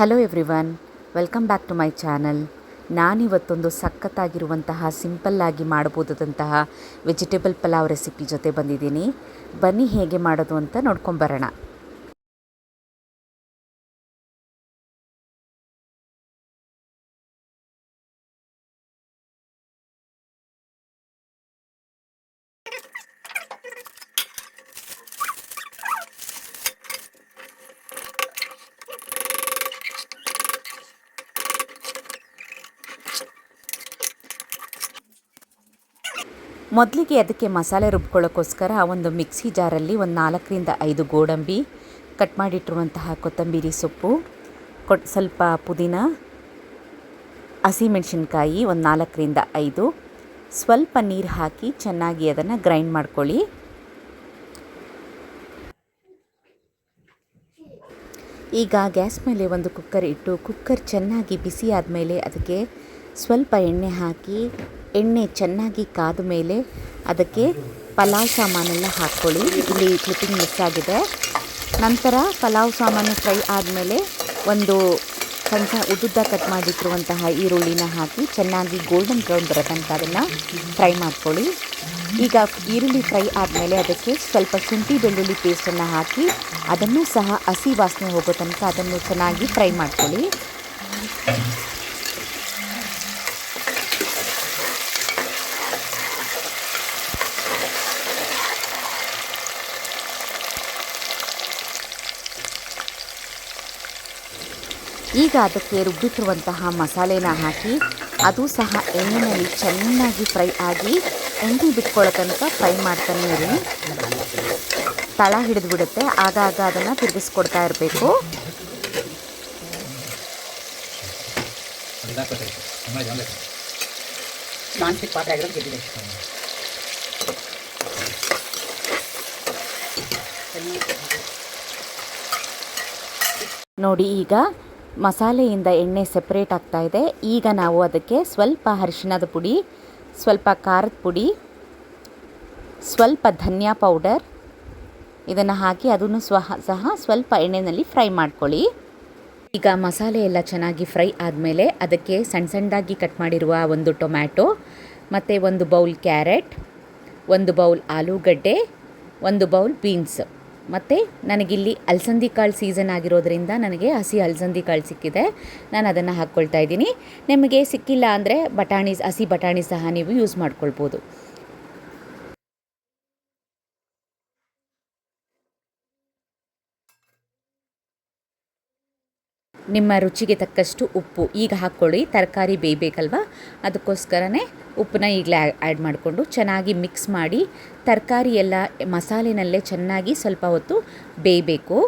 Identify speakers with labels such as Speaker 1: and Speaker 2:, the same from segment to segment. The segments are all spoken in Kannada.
Speaker 1: Hello everyone, welcome back to my channel. ನಾನಿವತ್ತೊಂದು ಸಖತ್ತಾಗಿರುವಂತಹ ಸಿಂಪಲ್ಲಾಗಿ ಮಾಡಬಹುದಾದಂತಹ ವೆಜಿಟೇಬಲ್ ಪಲಾವ್ ರೆಸಿಪಿ ಜೊತೆ ಬಂದಿದ್ದೀನಿ. ಬನ್ನಿ ಹೇಗೆ ಮಾಡೋದು ಅಂತ ನೋಡ್ಕೊಂಬರೋಣ. ಮೊದಲಿಗೆ ಅದಕ್ಕೆ ಮಸಾಲೆ ರುಬ್ಕೊಳ್ಳೋಕ್ಕೋಸ್ಕರ ಒಂದು ಮಿಕ್ಸಿ ಜಾರಲ್ಲಿ ಒಂದು 4-5 ಗೋಡಂಬಿ, ಕಟ್ ಮಾಡಿಟ್ಟಿರುವಂತಹ ಕೊತ್ತಂಬರಿ ಸೊಪ್ಪು, ಸ್ವಲ್ಪ ಪುದೀನ, ಹಸಿಮೆಣಸಿನ್ಕಾಯಿ ಒಂದು 4-5, ಸ್ವಲ್ಪ ನೀರು ಹಾಕಿ ಚೆನ್ನಾಗಿ ಅದನ್ನು ಗ್ರೈಂಡ್ ಮಾಡ್ಕೊಳ್ಳಿ. ಈಗ ಗ್ಯಾಸ್ ಮೇಲೆ ಒಂದು ಕುಕ್ಕರ್ ಇಟ್ಟು ಕುಕ್ಕರ್ ಚೆನ್ನಾಗಿ ಬಿಸಿ ಆದಮೇಲೆ ಅದಕ್ಕೆ ಸ್ವಲ್ಪ ಎಣ್ಣೆ ಹಾಕಿ, ಎಣ್ಣೆ ಚೆನ್ನಾಗಿ ಕಾದ ಮೇಲೆ ಅದಕ್ಕೆ ಪಲಾವ್ ಸಾಮಾನೆಲ್ಲ ಹಾಕ್ಕೊಳ್ಳಿ. ಇಲ್ಲಿ ಕ್ಲಿಪ್ಪಿಂಗ್ ಮಿಸ್ ಆಗಿದೆ. ನಂತರ ಪಲಾವ್ ಸಾಮಾನು ಫ್ರೈ ಆದಮೇಲೆ ಒಂದು ಸಣ್ಣ ಉದ್ದುದ್ದ ಕಟ್ ಮಾಡಿಟ್ಟಿರುವಂತಹ ಈರುಳ್ಳಿನ ಹಾಕಿ ಚೆನ್ನಾಗಿ ಗೋಲ್ಡನ್ ಬ್ರೌನ್ ಬರೋ ತನಕ ಅದನ್ನು ಫ್ರೈ ಮಾಡ್ಕೊಳ್ಳಿ. ಈಗ ಈರುಳ್ಳಿ ಫ್ರೈ ಆದಮೇಲೆ ಅದಕ್ಕೆ ಸ್ವಲ್ಪ ಶುಂಠಿ ಬೆಳ್ಳುಳ್ಳಿ ಪೇಸ್ಟನ್ನು ಹಾಕಿ ಅದನ್ನು ಸಹ ಹಸಿ ವಾಸನೆ ಹೋಗೋ ತನಕ ಅದನ್ನು ಚೆನ್ನಾಗಿ ಫ್ರೈ ಮಾಡ್ಕೊಳ್ಳಿ. ಈಗ ಅದಕ್ಕೆ ರುಬ್ಬಿಟ್ಟಿರುವಂತಹ ಮಸಾಲೆನ ಹಾಕಿ ಅದು ಸಹ ಎಣ್ಣೆಯಲ್ಲಿ ಚೆನ್ನಾಗಿ ಫ್ರೈ ಆಗಿ ಎಣ್ಣೆ ಬಿಟ್ಕೊಳ್ಳೋ ತನಕ ಫ್ರೈ ಮಾಡ್ತಾನೆ ಇರಿ. ತಳ ಹಿಡಿದು ಬಿಡುತ್ತೆ, ಆಗಾಗ ಅದನ್ನು ತಿರುಗಿಸ್ಕೊಡ್ತಾ ಇರಬೇಕು. ನೋಡಿ, ಈಗ ಮಸಾಲೆಯಿಂದ ಎಣ್ಣೆ ಸೆಪ್ರೇಟ್ ಆಗ್ತಾ ಇದೆ. ಈಗ ನಾವು ಅದಕ್ಕೆ ಸ್ವಲ್ಪ ಅರಿಶಿಣದ ಪುಡಿ, ಸ್ವಲ್ಪ ಖಾರದ ಪುಡಿ, ಸ್ವಲ್ಪ ಧನಿಯಾ ಪೌಡರ್ ಇದನ್ನು ಹಾಕಿ ಅದನ್ನು ಸಹ ಸ್ವಲ್ಪ ಎಣ್ಣೆಯಲ್ಲಿ ಫ್ರೈ ಮಾಡ್ಕೊಳ್ಳಿ. ಈಗ ಮಸಾಲೆ ಎಲ್ಲ ಚೆನ್ನಾಗಿ ಫ್ರೈ ಆದಮೇಲೆ ಅದಕ್ಕೆ ಸಣ್ಣದಾಗಿ ಕಟ್ ಮಾಡಿರುವ ಒಂದು ಟೊಮ್ಯಾಟೊ, ಮತ್ತು ಒಂದು ಬೌಲ್ ಕ್ಯಾರೆಟ್, ಒಂದು ಬೌಲ್ ಆಲೂಗಡ್ಡೆ, ಒಂದು ಬೌಲ್ ಬೀನ್ಸ್, ಮತ್ತು ನನಗಿಲ್ಲಿ ಅಲಸಂದಿ ಕಾಳು ಸೀಸನ್ ಆಗಿರೋದ್ರಿಂದ ನನಗೆ ಹಸಿ ಅಲಸಂದಿ ಕಾಳು ಸಿಕ್ಕಿದೆ, ನಾನು ಅದನ್ನು ಹಾಕ್ಕೊಳ್ತಾ ಇದ್ದೀನಿ. ನಿಮಗೆ ಸಿಕ್ಕಿಲ್ಲ ಅಂದರೆ ಹಸಿ ಬಟಾಣಿ ಸಹ ನೀವು ಯೂಸ್ ಮಾಡ್ಕೊಳ್ಬೋದು. ನಿಮ್ಮ ರುಚಿಗೆ ತಕ್ಕಷ್ಟು ಉಪ್ಪು ಈಗ ಹಾಕ್ಕೊಳ್ಳಿ. ತರಕಾರಿ ಬೇಯಬೇಕಲ್ವ, ಅದಕ್ಕೋಸ್ಕರನೇ ಉಪ್ಪನ್ನ ಈಗಲೇ ಆ್ಯಡ್ ಮಾಡಿಕೊಂಡು ಚೆನ್ನಾಗಿ ಮಿಕ್ಸ್ ಮಾಡಿ, ತರಕಾರಿ ಎಲ್ಲ ಮಸಾಲೆನಲ್ಲೇ ಚೆನ್ನಾಗಿ ಸ್ವಲ್ಪ ಹೊತ್ತು ಬೇಯಬೇಕು.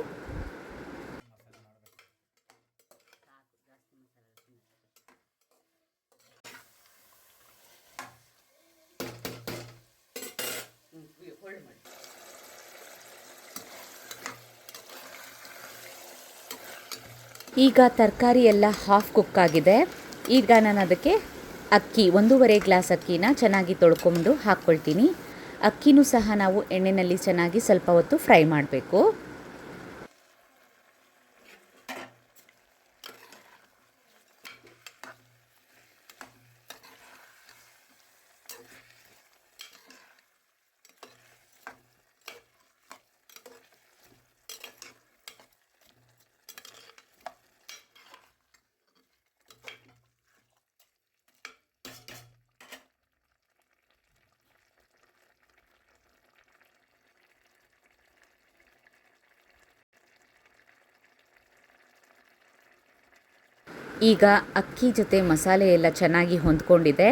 Speaker 1: ಈಗ ತರಕಾರಿ ಎಲ್ಲ ಹಾಫ್ ಕುಕ್ ಆಗಿದೆ. ಈಗ ನಾನು ಅದಕ್ಕೆ 1.5 ಗ್ಲಾಸ್ ಅಕ್ಕಿನ ಚೆನ್ನಾಗಿ ತೊಳ್ಕೊಂಡು ಹಾಕ್ಕೊಳ್ತೀನಿ. ಅಕ್ಕಿನೂ ಸಹ ನಾವು ಎಣ್ಣೆಯಲ್ಲಿ ಚೆನ್ನಾಗಿ ಸ್ವಲ್ಪ ಹೊತ್ತು ಫ್ರೈ ಮಾಡಬೇಕು. ಈಗ ಅಕ್ಕಿ ಜೊತೆ ಮಸಾಲೆ ಎಲ್ಲ ಚೆನ್ನಾಗಿ ಹೊಂದ್ಕೊಂಡಿದೆ.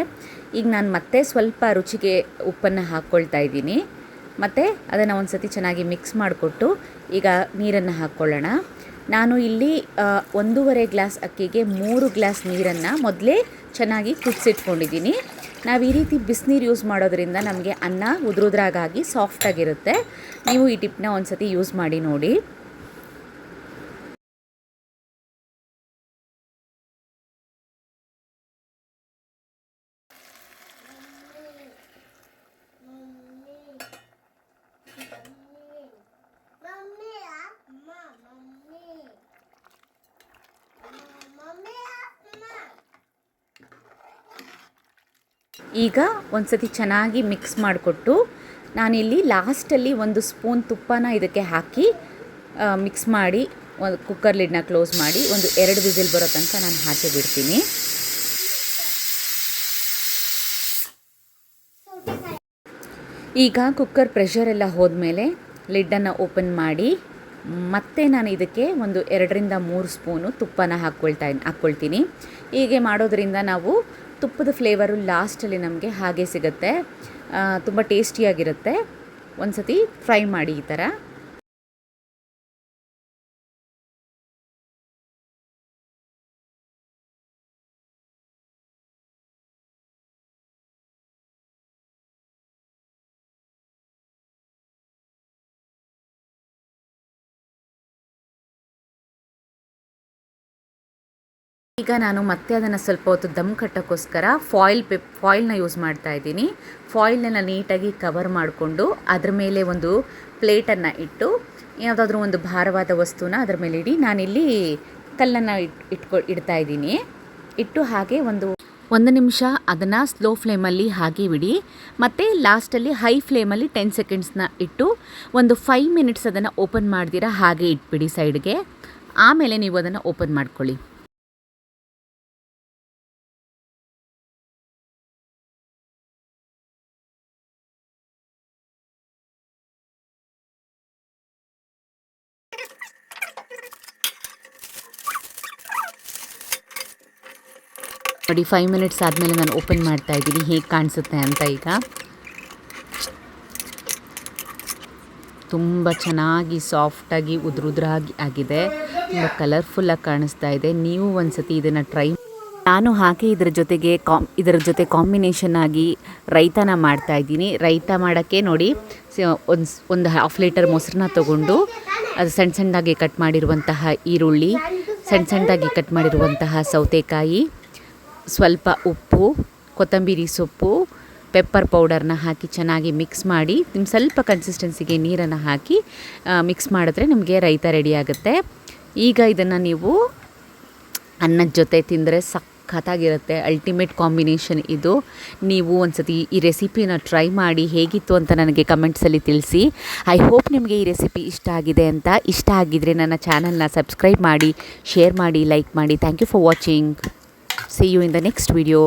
Speaker 1: ಈಗ ನಾನು ಮತ್ತೆ ಸ್ವಲ್ಪ ರುಚಿಗೆ ಉಪ್ಪನ್ನು ಹಾಕ್ಕೊಳ್ತಾ ಇದ್ದೀನಿ. ಮತ್ತು ಅದನ್ನು ಒಂದು ಸತಿ ಚೆನ್ನಾಗಿ ಮಿಕ್ಸ್ ಮಾಡಿಕೊಟ್ಟು ಈಗ ನೀರನ್ನು ಹಾಕ್ಕೊಳ್ಳೋಣ. ನಾನು ಇಲ್ಲಿ 1.5 ಗ್ಲಾಸ್ ಅಕ್ಕಿಗೆ 3 ಗ್ಲಾಸ್ ನೀರನ್ನು ಮೊದಲೇ ಚೆನ್ನಾಗಿ ಕುದಿಸಿಟ್ಕೊಂಡಿದ್ದೀನಿ. ನಾವು ಈ ರೀತಿ ಬಿಸಿನೀರು ಯೂಸ್ ಮಾಡೋದ್ರಿಂದ ನಮಗೆ ಅನ್ನ ಉದುರುದ್ರಾಗಾಗಿ ಸಾಫ್ಟಾಗಿರುತ್ತೆ. ನೀವು ಈ ಟಿಪ್ನ ಒಂದು ಸತಿ ಯೂಸ್ ಮಾಡಿ ನೋಡಿ. ಈಗ ಒಂದು ಸತಿ ಚೆನ್ನಾಗಿ ಮಿಕ್ಸ್ ಮಾಡಿಕೊಟ್ಟು ನಾನಿಲ್ಲಿ ಲಾಸ್ಟಲ್ಲಿ 1 ಸ್ಪೂನ್ ತುಪ್ಪನ ಇದಕ್ಕೆ ಹಾಕಿ ಮಿಕ್ಸ್ ಮಾಡಿ ಒಂದು ಕುಕ್ಕರ್ ಲಿಡ್ನ ಕ್ಲೋಸ್ ಮಾಡಿ ಒಂದು 2 ವಿಸಿಲ್ ಬರೋ ತನಕ ನಾನು ಹಾಕಿ ಬಿಡ್ತೀನಿ. ಈಗ ಕುಕ್ಕರ್ ಪ್ರೆಷರೆಲ್ಲ ಹೋದ್ಮೇಲೆ ಲಿಡ್ಡನ್ನು ಓಪನ್ ಮಾಡಿ ಮತ್ತೆ ನಾನು ಇದಕ್ಕೆ ಒಂದು 2-3 ಸ್ಪೂನು ತುಪ್ಪನ ಹಾಕ್ಕೊಳ್ತೀನಿ. ಹೀಗೆ ಮಾಡೋದ್ರಿಂದ ನಾವು ತುಪ್ಪದ ಫ್ಲೇವರು ಲಾಸ್ಟಲ್ಲಿ ನಮಗೆ ಹಾಗೆ ಸಿಗುತ್ತೆ, ತುಂಬ ಟೇಸ್ಟಿಯಾಗಿರುತ್ತೆ. ಒಂದು ಸತಿ ಫ್ರೈ ಮಾಡಿ ಈ ಥರ. ಈಗ ನಾನು ಮತ್ತೆ ಅದನ್ನು ಸ್ವಲ್ಪ ಹೊತ್ತು ದಮ್ ಕಟ್ಟೋಕ್ಕೋಸ್ಕರ ಫಾಯಿಲ್ನ ಯೂಸ್ ಮಾಡ್ತಾ ಇದ್ದೀನಿ. ಫಾಯಿಲ್ನ ನೀಟಾಗಿ ಕವರ್ ಮಾಡಿಕೊಂಡು ಅದ್ರ ಮೇಲೆ ಒಂದು ಪ್ಲೇಟನ್ನು ಇಟ್ಟು ಯಾವುದಾದ್ರೂ ಒಂದು ಭಾರವಾದ ವಸ್ತುನ ಅದ್ರ ಮೇಲೆ ಇಡಿ. ನಾನಿಲ್ಲಿ ಕಲ್ಲನ್ನು ಇಡ್ತಾ ಇದ್ದೀನಿ. ಇಟ್ಟು ಹಾಗೆ ಒಂದು ನಿಮಿಷ ಅದನ್ನು ಸ್ಲೋ ಫ್ಲೇಮಲ್ಲಿ ಹಾಗೆ ಬಿಡಿ. ಮತ್ತು ಲಾಸ್ಟಲ್ಲಿ ಹೈ ಫ್ಲೇಮಲ್ಲಿ 10 ಸೆಕೆಂಡ್ಸ್ನ ಇಟ್ಟು ಒಂದು 5 ಮಿನಿಟ್ಸ್ ಅದನ್ನು ಓಪನ್ ಮಾಡ್ದಿರ ಹಾಗೆ ಇಟ್ಬಿಡಿ ಸೈಡ್ಗೆ. ಆಮೇಲೆ ನೀವು ಅದನ್ನು ಓಪನ್ ಮಾಡ್ಕೊಳ್ಳಿ. ನೋಡಿ 5 ಮಿನಿಟ್ಸ್ ಆದಮೇಲೆ ನಾನು ಓಪನ್ ಮಾಡ್ತಾ ಇದ್ದೀನಿ, ಹೇಗೆ ಕಾಣಿಸುತ್ತೆ ಅಂತ. ಈಗ ತುಂಬ ಚೆನ್ನಾಗಿ ಸಾಫ್ಟಾಗಿ ಉದುರಾಗಿ ಆಗಿದೆ, ತುಂಬ ಕಲರ್ಫುಲ್ಲಾಗಿ ಕಾಣಿಸ್ತಾ ಇದೆ. ನೀವು ಒಂದು ಸತಿ ಇದನ್ನು ಟ್ರೈ. ನಾನು ಹಾಗೆ ಇದರ ಜೊತೆ ಕಾಂಬಿನೇಷನ್ ಆಗಿ ರೈತನ ಮಾಡ್ತಾಯಿದ್ದೀನಿ. ರೈತ ಮಾಡೋಕ್ಕೆ ನೋಡಿ ಒಂದು ½ ಲೀಟರ್ ಮೊಸರನ್ನ ತೊಗೊಂಡು ಅದು ಸಣ್ಣದಾಗಿ ಕಟ್ ಮಾಡಿರುವಂತಹ ಈರುಳ್ಳಿ, ಸಣ್ಣದಾಗಿ ಕಟ್ ಮಾಡಿರುವಂತಹ ಸೌತೆಕಾಯಿ, ಸ್ವಲ್ಪ ಉಪ್ಪು, ಕೊತ್ತಂಬರಿ ಸೊಪ್ಪು, ಪೆಪ್ಪರ್ ಪೌಡರ್ನ ಹಾಕಿ ಚೆನ್ನಾಗಿ ಮಿಕ್ಸ್ ಮಾಡಿ ಸ್ವಲ್ಪ ಕನ್ಸಿಸ್ಟೆನ್ಸಿಗೆ ನೀರನ್ನು ಹಾಕಿ ಮಿಕ್ಸ್ ಮಾಡಿದ್ರೆ ನಿಮಗೆ ರೈತ ರೆಡಿ ಆಗುತ್ತೆ. ಈಗ ಇದನ್ನು ನೀವು ಅನ್ನದ ಜೊತೆ ತಿಂದರೆ ಸಖತ್ತಾಗಿರುತ್ತೆ. ಅಲ್ಟಿಮೇಟ್ ಕಾಂಬಿನೇಷನ್ ಇದು. ನೀವು ಒಂದು ಸತಿ ಈ ರೆಸಿಪಿನ ಟ್ರೈ ಮಾಡಿ ಹೇಗಿತ್ತು ಅಂತ ನನಗೆ ಕಮೆಂಟ್ಸಲ್ಲಿ ತಿಳಿಸಿ. ಐ ಹೋಪ್ ನಿಮಗೆ ಈ ರೆಸಿಪಿ ಇಷ್ಟ ಆಗಿದೆ ಅಂತ. ಇಷ್ಟ ಆಗಿದ್ದರೆ ನನ್ನ ಚಾನಲ್ನ ಸಬ್ಸ್ಕ್ರೈಬ್ ಮಾಡಿ, ಶೇರ್ ಮಾಡಿ, ಲೈಕ್ ಮಾಡಿ. Thank you for watching. See you in the next video.